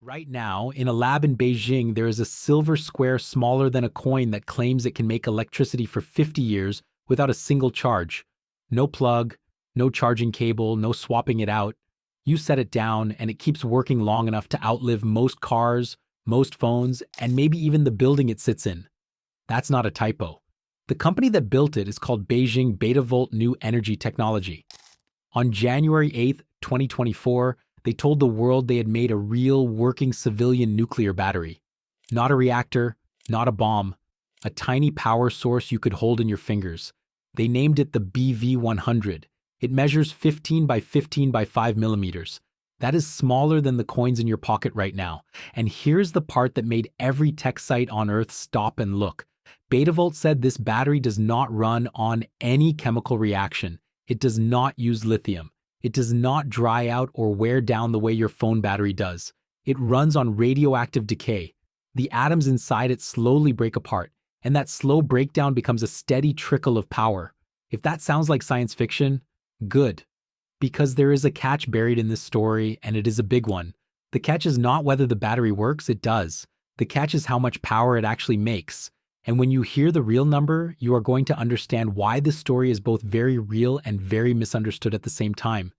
Right now, in a lab in Beijing, there is a silver square smaller than a coin that claims it can make electricity for 50 years without a single charge. No plug, no charging cable, no swapping it out. You set it down, and it keeps working long enough to outlive most cars, most phones, and maybe even the building it sits in. That's not a typo. The company that built it is called Beijing Betavolt New Energy Technology. On January 8th, 2024, they told the world they had made a real working civilian nuclear battery. Not a reactor, not a bomb, a tiny power source you could hold in your fingers. They named it the BV100. It measures 15 by 15 by 5 millimeters. That is smaller than the coins in your pocket right now. And here's the part that made every tech site on Earth stop and look. Betavolt said this battery does not run on any chemical reaction. It does not use lithium. It does not dry out or wear down the way your phone battery does. It runs on radioactive decay. The atoms inside it slowly break apart, and that slow breakdown becomes a steady trickle of power. If that sounds like science fiction, good. Because there is a catch buried in this story, and it is a big one. The catch is not whether the battery works, it does. The catch is how much power it actually makes. And when you hear the real number, you are going to understand why this story is both very real and very misunderstood at the same time.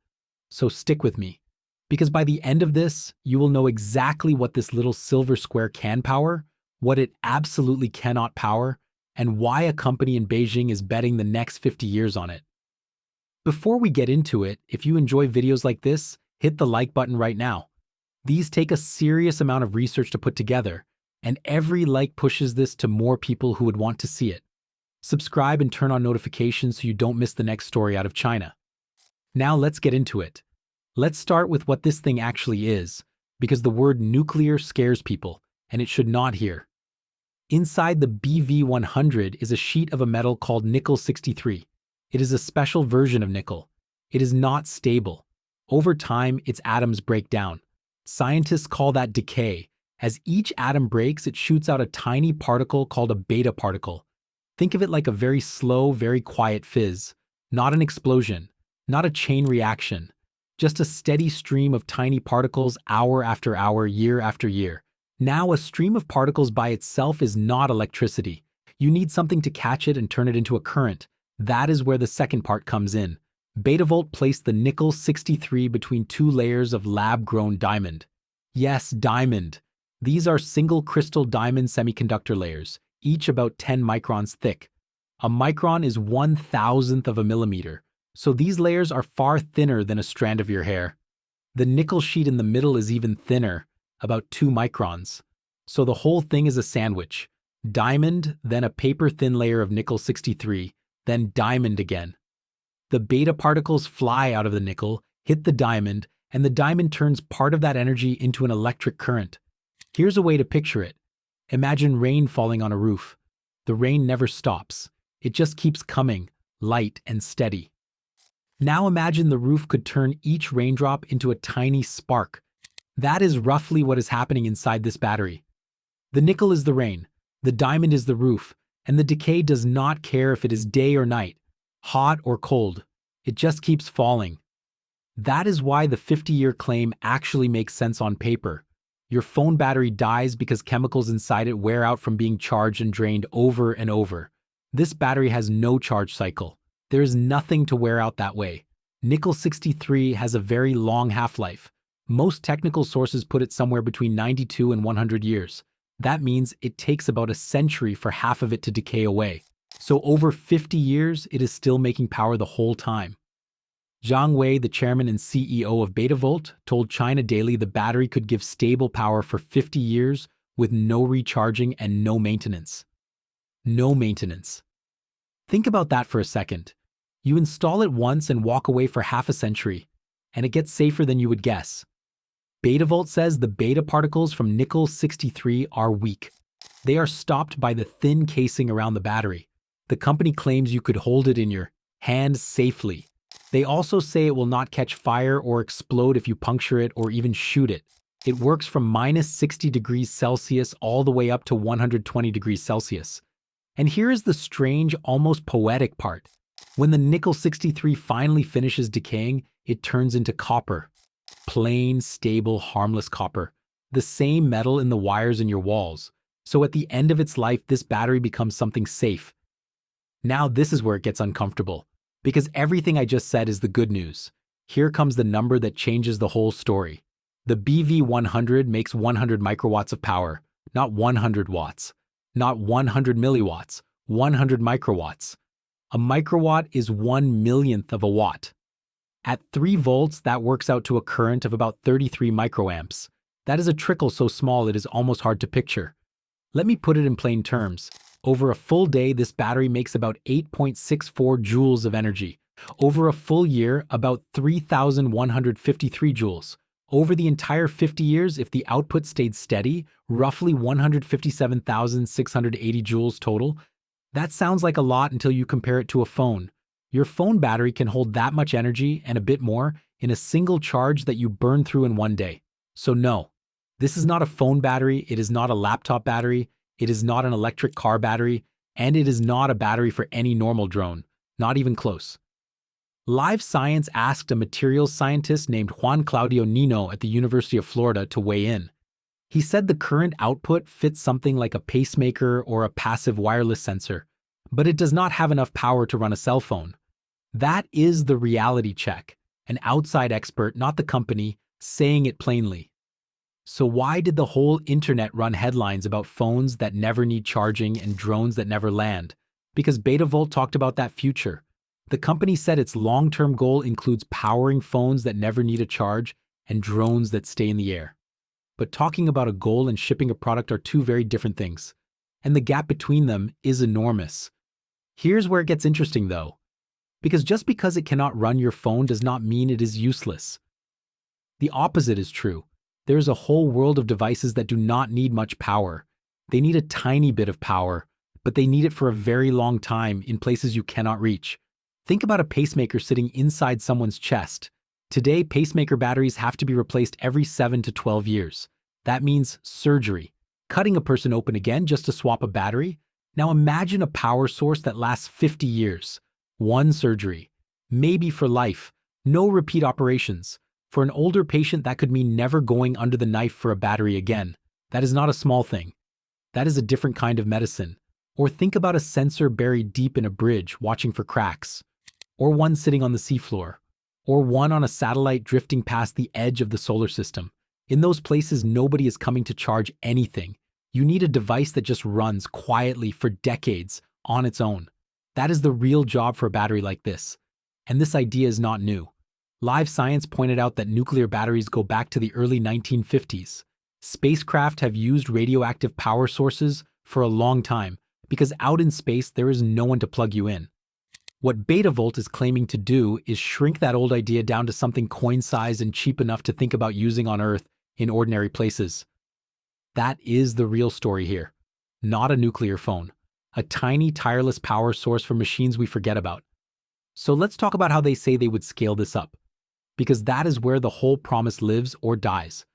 So stick with me, because by the end of this, you will know exactly what this little silver square can power, what it absolutely cannot power, and why a company in Beijing is betting the next 50 years on it. Before we get into it, if you enjoy videos like this, hit the like button right now. These take a serious amount of research to put together, and every like pushes this to more people who would want to see it. Subscribe and turn on notifications so you don't miss the next story out of China. Now let's get into it. Let's start with what this thing actually is, because the word nuclear scares people, and it should not here. Inside the BV100 is a sheet of a metal called nickel-63. It is a special version of nickel. It is not stable. Over time, its atoms break down. Scientists call that decay. As each atom breaks, it shoots out a tiny particle called a beta particle. Think of it like a very slow, very quiet fizz. Not an explosion, not a chain reaction, just a steady stream of tiny particles hour after hour, year after year. Now, a stream of particles by itself is not electricity. You need something to catch it and turn it into a current. That is where the second part comes in. Betavolt placed the nickel-63 between two layers of lab-grown diamond. Yes, diamond. These are single crystal diamond semiconductor layers, each about 10 microns thick. A micron is 1,000th of a millimeter, so these layers are far thinner than a strand of your hair. The nickel sheet in the middle is even thinner, about 2 microns. So the whole thing is a sandwich. Diamond, then a paper-thin layer of nickel-63, then diamond again. The beta particles fly out of the nickel, hit the diamond, and the diamond turns part of that energy into an electric current. Here's a way to picture it. Imagine rain falling on a roof. The rain never stops. It just keeps coming, light and steady. Now imagine the roof could turn each raindrop into a tiny spark. That is roughly what is happening inside this battery. The nickel is the rain, the diamond is the roof, and the decay does not care if it is day or night, hot or cold. It just keeps falling. That is why the 50-year claim actually makes sense on paper. Your phone battery dies because chemicals inside it wear out from being charged and drained over and over. This battery has no charge cycle. There is nothing to wear out that way. Nickel-63 has a very long half-life. Most technical sources put it somewhere between 92 and 100 years. That means it takes about a century for half of it to decay away. So over 50 years, it is still making power the whole time. Zhang Wei, the chairman and CEO of Betavolt, told China Daily the battery could give stable power for 50 years with no recharging and no maintenance. No maintenance. Think about that for a second. You install it once and walk away for half a century, and it gets safer than you would guess. Betavolt says the beta particles from nickel-63 are weak. They are stopped by the thin casing around the battery. The company claims you could hold it in your hand safely. They also say it will not catch fire or explode if you puncture it or even shoot it. It works from -60 degrees Celsius all the way up to 120 degrees Celsius. And here is the strange, almost poetic part. When the nickel-63 finally finishes decaying, it turns into copper. Plain, stable, harmless copper. the same metal in the wires in your walls. So at the end of its life, this battery becomes something safe. Now this is where it gets uncomfortable, because everything I just said is the good news. Here comes the number that changes the whole story. The BV100 makes 100 microwatts of power, not 100 watts, not 100 milliwatts, 100 microwatts. A microwatt is 1/1,000,000th of a watt. At 3 volts, that works out to a current of about 33 microamps. That is a trickle so small it is almost hard to picture. Let me put it in plain terms. Over a full day, this battery makes about 8.64 joules of energy. Over a full year, about 3,153 joules. Over the entire 50 years, if the output stayed steady, roughly 157,680 joules total. That sounds like a lot until you compare it to a phone. Your phone battery can hold that much energy and a bit more in a single charge that you burn through in one day. So no, this is not a phone battery, it is not a laptop battery, it is not an electric car battery, and it is not a battery for any normal drone, not even close. Live Science asked a materials scientist named Juan Claudio Nino at the University of Florida to weigh in. He said the current output fits something like a pacemaker or a passive wireless sensor, but it does not have enough power to run a cell phone. That is the reality check, an outside expert, not the company, saying it plainly. So why did the whole internet run headlines about phones that never need charging and drones that never land? Because Betavolt talked about that future. The company said its long-term goal includes powering phones that never need a charge and drones that stay in the air. But talking about a goal and shipping a product are two very different things, and the gap between them is enormous. Here's where it gets interesting though, because just because it cannot run your phone does not mean it is useless. The opposite is true. There is a whole world of devices that do not need much power. They need a tiny bit of power, but they need it for a very long time in places you cannot reach. Think about a pacemaker sitting inside someone's chest. Today, pacemaker batteries have to be replaced every 7 to 12 years. That means surgery, cutting a person open again just to swap a battery. Now imagine a power source that lasts 50 years. One surgery, maybe for life, no repeat operations. For an older patient, that could mean never going under the knife for a battery again. That is not a small thing. That is a different kind of medicine. Or think about a sensor buried deep in a bridge watching for cracks. Or one sitting on the seafloor. Or one on a satellite drifting past the edge of the solar system. In those places, nobody is coming to charge anything. You need a device that just runs quietly for decades on its own. That is the real job for a battery like this. And this idea is not new. Live Science pointed out that nuclear batteries go back to the early 1950s. Spacecraft have used radioactive power sources for a long time because out in space there is no one to plug you in. What Betavolt is claiming to do is shrink that old idea down to something coin-sized and cheap enough to think about using on Earth in ordinary places. That is the real story here. Not a nuclear phone. A tiny, tireless power source for machines we forget about. So let's talk about how they say they would scale this up, because that is where the whole promise lives or dies.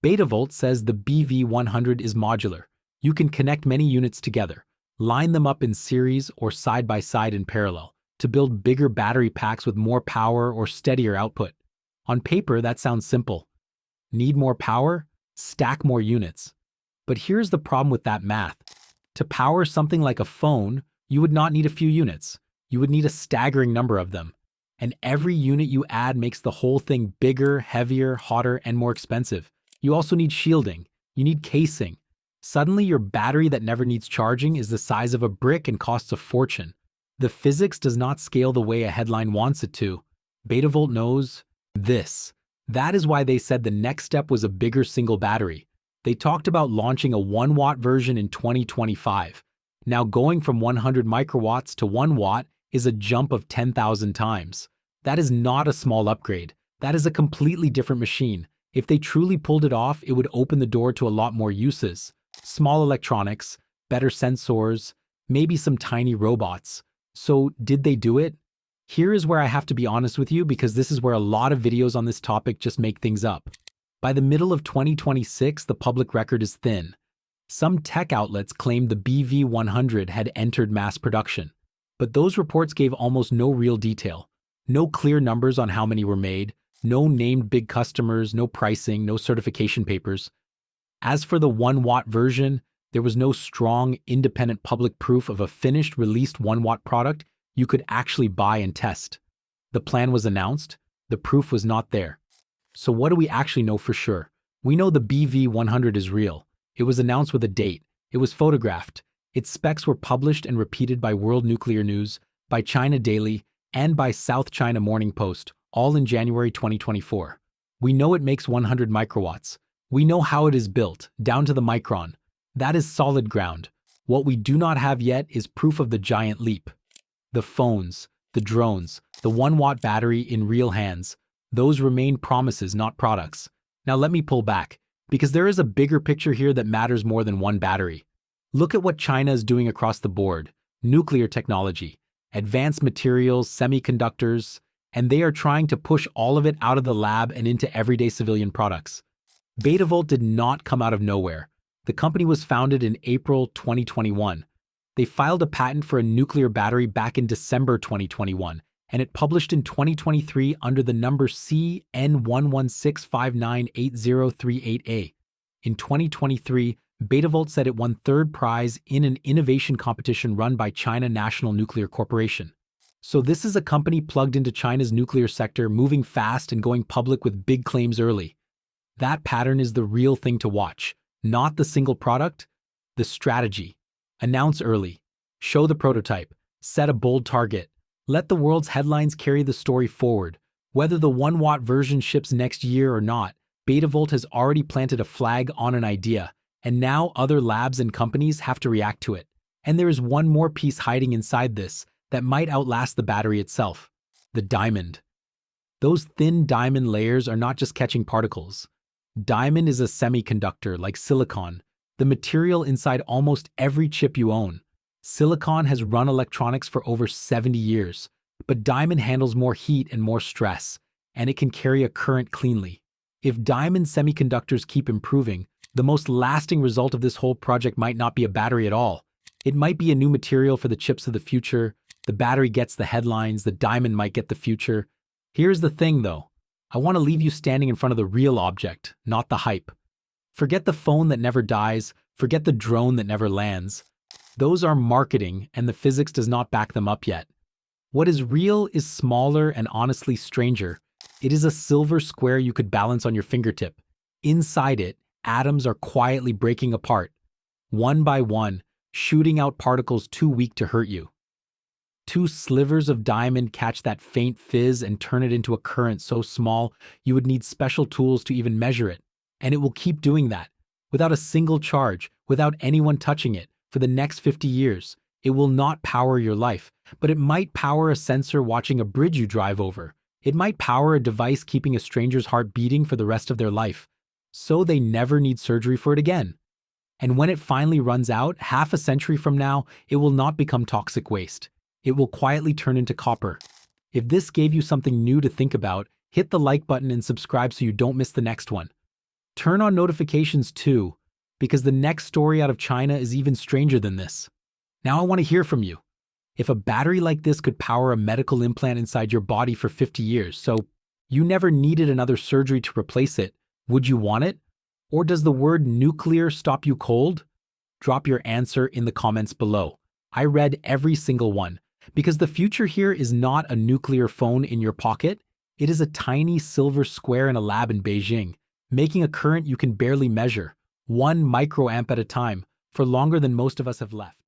Betavolt says the BV100 is modular. You can connect many units together, line them up in series or side by side in parallel, to build bigger battery packs with more power or steadier output. On paper, that sounds simple. Need more power? Stack more units. But here's the problem with that math. To power something like a phone, you would not need a few units. You would need a staggering number of them. And every unit you add makes the whole thing bigger, heavier, hotter, and more expensive. You also need shielding. You need casing. Suddenly, your battery that never needs charging is the size of a brick and costs a fortune. The physics does not scale the way a headline wants it to. Betavolt knows this. That is why they said the next step was a bigger single battery. They talked about launching a 1-watt version in 2025. Now going from 100 microwatts to 1 watt is a jump of 10,000 times. That is not a small upgrade. That is a completely different machine. If they truly pulled it off, it would open the door to a lot more uses. Small electronics, better sensors, maybe some tiny robots. So did they do it? Here is where I have to be honest with you because this is where a lot of videos on this topic just make things up. By the middle of 2026, the public record is thin. Some tech outlets claimed the BV100 had entered mass production, but those reports gave almost no real detail. No clear numbers on how many were made, no named big customers, no pricing, no certification papers. As for the 1-watt version, there was no strong, independent public proof of a finished, released 1-watt product you could actually buy and test. The plan was announced, the proof was not there. So what do we actually know for sure? We know the BV100 is real. It was announced with a date. It was photographed. Its specs were published and repeated by World Nuclear News, by China Daily, and by South China Morning Post, all in January 2024. We know it makes 100 microwatts. We know how it is built, down to the micron. That is solid ground. What we do not have yet is proof of the giant leap. The phones, the drones, the 1-watt battery in real hands, those remain promises, not products. Now let me pull back, because there is a bigger picture here that matters more than one battery. Look at what China is doing across the board: nuclear technology, advanced materials, semiconductors, and they are trying to push all of it out of the lab and into everyday civilian products. Betavolt did not come out of nowhere. The company was founded in April 2021. They filed a patent for a nuclear battery back in December 2021, and it published in 2023 under the number CN116598038A. In 2023, Betavolt said it won third prize in an innovation competition run by China National Nuclear Corporation. So this is a company plugged into China's nuclear sector, moving fast and going public with big claims early. That pattern is the real thing to watch, not the single product, the strategy. Announce early, show the prototype, set a bold target, let the world's headlines carry the story forward. Whether the 1-watt version ships next year or not, Betavolt has already planted a flag on an idea, and now other labs and companies have to react to it. And there is one more piece hiding inside this that might outlast the battery itself: the diamond. Those thin diamond layers are not just catching particles. Diamond is a semiconductor like silicon, the material inside almost every chip you own. Silicon has run electronics for over 70 years, but diamond handles more heat and more stress, and it can carry a current cleanly. If diamond semiconductors keep improving, the most lasting result of this whole project might not be a battery at all. It might be a new material for the chips of the future. The battery gets the headlines, the diamond might get the future. Here's the thing though. I want to leave you standing in front of the real object, not the hype. Forget the phone that never dies, forget the drone that never lands. Those are marketing, and the physics does not back them up yet. What is real is smaller and honestly stranger. It is a silver square you could balance on your fingertip. Inside it, atoms are quietly breaking apart, one by one, shooting out particles too weak to hurt you. 2 slivers of diamond catch that faint fizz and turn it into a current so small you would need special tools to even measure it. And it will keep doing that, without a single charge, without anyone touching it, for the next 50 years. It will not power your life, but it might power a sensor watching a bridge you drive over. It might power a device keeping a stranger's heart beating for the rest of their life, so they never need surgery for it again. And when it finally runs out, half a century from now, it will not become toxic waste. It will quietly turn into copper. If this gave you something new to think about, hit the like button and subscribe so you don't miss the next one. Turn on notifications too, because the next story out of China is even stranger than this. Now I want to hear from you. If a battery like this could power a medical implant inside your body for 50 years, so you never needed another surgery to replace it, would you want it? Or does the word nuclear stop you cold? Drop your answer in the comments below. I read every single one, because the future here is not a nuclear phone in your pocket. It is a tiny silver square in a lab in Beijing, making a current you can barely measure, 1 microamp at a time, for longer than most of us have left.